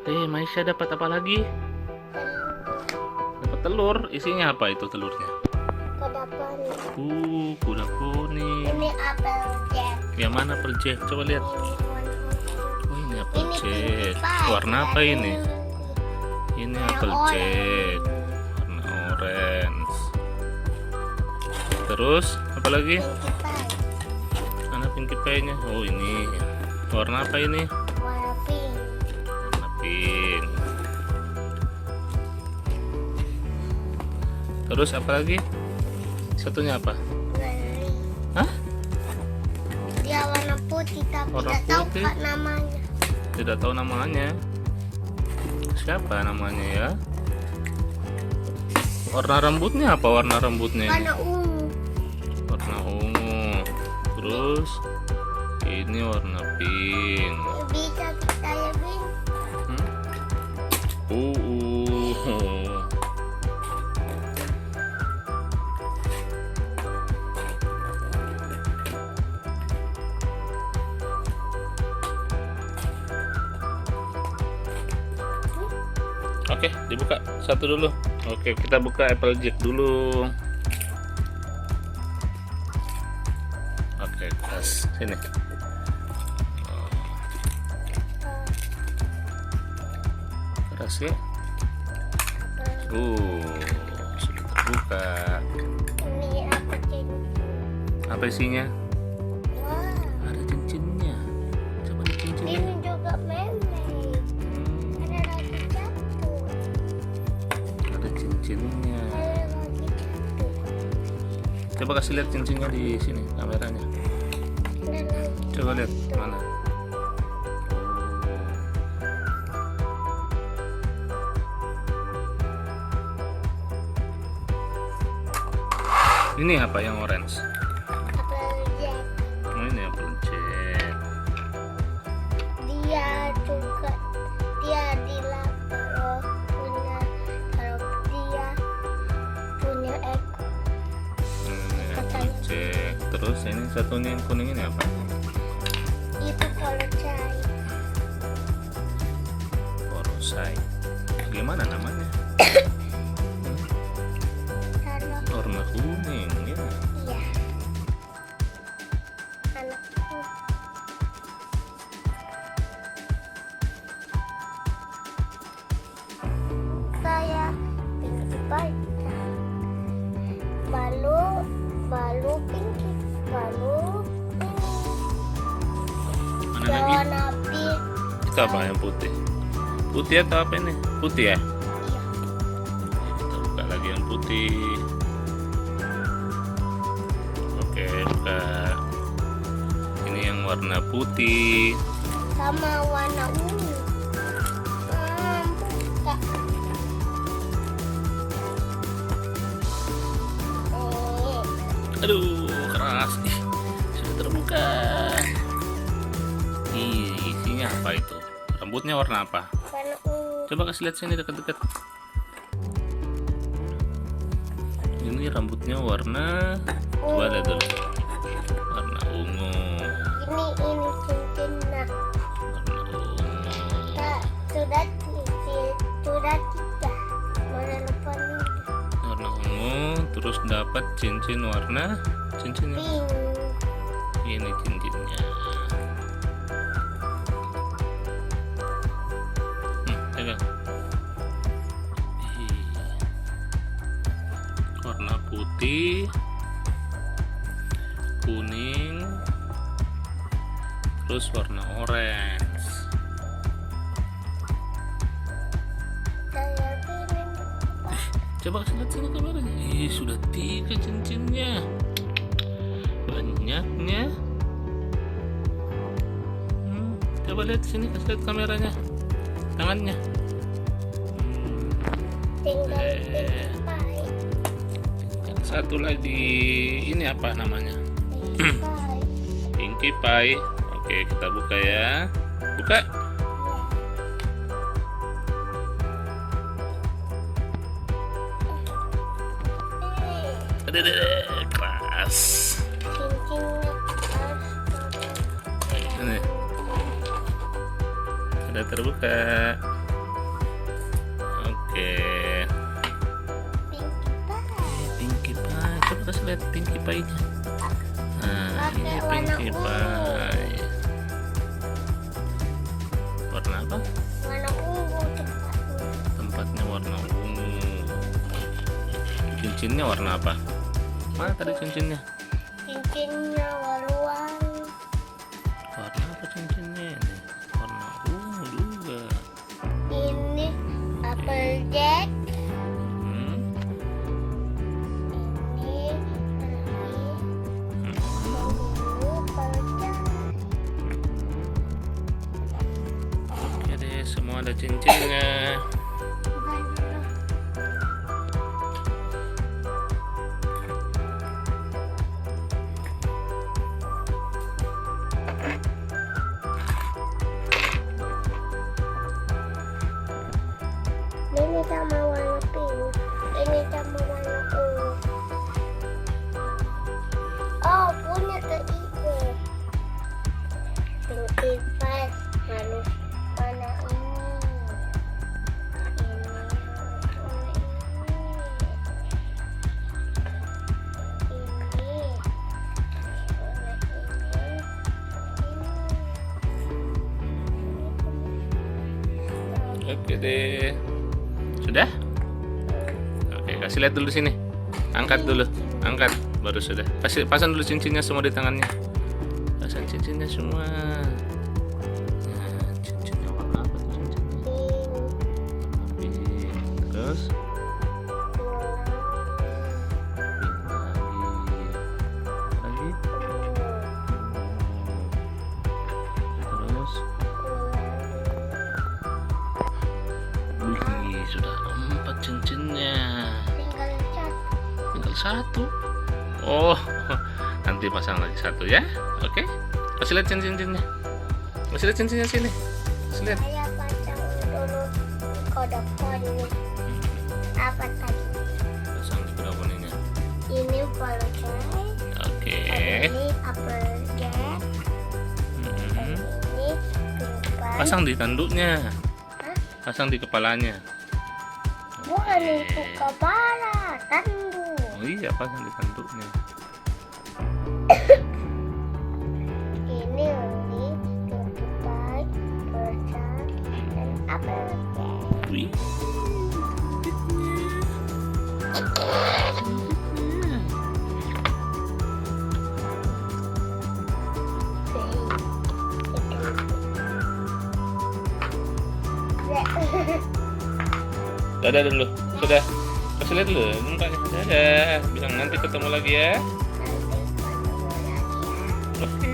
Maisya dapat apa lagi? Dapat telur. Isinya apa itu telurnya? Kuda poni. Kuda poni. Ini apel jack. Yang mana apel jack? Coba lihat. Oh, ini apel jack. Warna apa ini? Ini apel jack. Warna orange. Terus apa lagi? Mana pinky pie-nya? Oh, ini. Warna apa ini? Warna pink. Warna pink. Terus apa lagi? Satunya apa? Beri. Hah? Dia warna putih tapi Warna tidak tahu putih? Kak namanya. Tidak tahu namanya. Siapa namanya ya? Warna rambutnya apa? Warna rambutnya ini? Warna ungu. Warna ungu. Terus ini warna pink. Bisa kita lebih. Oke, dibuka satu dulu. Oke, kita buka apple jack dulu. Oke, keras sini. Keras ya. Sudah terbuka. Ini apa cincin? Apa isinya? Wah, Ada cincinnya. Coba lihat cincinnya. ini juga meme. Ada lagi satu. Ada cincinnya. Ada lagi satu. Coba kasih lihat cincinnya di sini kameranya. Ada lagi. Coba lihat mana. Ini apa yang orange? Apel jack. Oh, ini apple jack. Dia juga dilap kalau dia punya ekor. Ini apple jack. Terus ini satunya yang kuning ini apa? Itu kalau cair. Korosai. Gimana namanya? Kalau Warna kuning ya. iya. Anakku. Saya pinky pie. Balu pinky. Balu Mana lagi? warna pink. Itu apa yang putih? Putih atau apa ini? Putih ya? Iya. Kita buka lagi yang putih. Oke, buka. Ini yang warna putih. Sama warna ungu. Buka. Aduh, keras. Ih, sudah terbuka. Isinya apa itu? Rambutnya warna apa? Warna ungu. Coba kasih lihat sini dekat-dekat. Ini rambutnya warna. Coba lihat dulu. Warna ungu. Ini cincinnya. Warna ungu. Sudah tiga. Mana lupa nih? Warna ungu. Terus dapat cincin warna. Cincinnya. Pink. Ini cincinnya. Pegang. Warna putih, kuning, terus warna orange. Saya pilih. Coba kasih lihat sini kameranya. Sudah 3 cincinnya. Banyaknya. Coba lihat sini, kasih lihat kameranya. Tangannya. Tinggal pinky pie. Yang satu lagi, ini apa namanya? Pinky pie. Pinky pie. Oke, kita buka ya. Buka. Ada keras. Cincinnya keras. Ini. Sudah terbuka. Oke. Pinkie Pie. Pinkie Pie. Coba kasih lihat Pinkie Pie-nya. Nah, ini Pakai warna Pinkie ungu. Pie. Warna apa? Warna ungu tempatnya. Tempatnya warna ungu. Cincinnya warna apa? Mana tadi cincinnya? Cincinnya warna-warni. Warna apa cincinnya ini? Warna ungu juga. Ini Applejack. Hmm. Ini Oke deh, semua ada cincinnya. Ini sama warna pink. Ini sama warna ungu. Oh, punya ke ibu. Pinkie Pie harus warna ini. Ini harus warna ini. Ini warna ini. Oke deh. Sudah? Oke, kasih lihat dulu sini. Angkat dulu. Angkat. Baru sudah. Pasang dulu cincinnya semua di tangannya. Pasang cincinnya semua. Nah, cincinnya warna apa tuh cincinnya? Pink. Terus pink lagi. Terus wih, sudah 4 cincinnya. Tinggal satu. Oh, nanti pasang lagi satu ya. Oke. Kasih lihat cincinnya. Kasih lihat cincinnya sini. Kasih lihat. Saya pasang dulu Kuda Poni. Apa tadi? Pasang di Kuda Poninya. Ini Applejack. Oke. Ini Applejack. Hmm. Ini Pinkie Pie. Pasang di tanduknya. Hah? Pasang di kepalanya. Bukan itu kepala, tandu. Oh iya, pasang di tanduknya. Ini Pinkie Pie, Applejack, dan Applejack. Wih. Dadah dulu. Sudah. Kasih lihat dulu mukanya. Dadah. Bilang nanti ketemu lagi ya. Oke.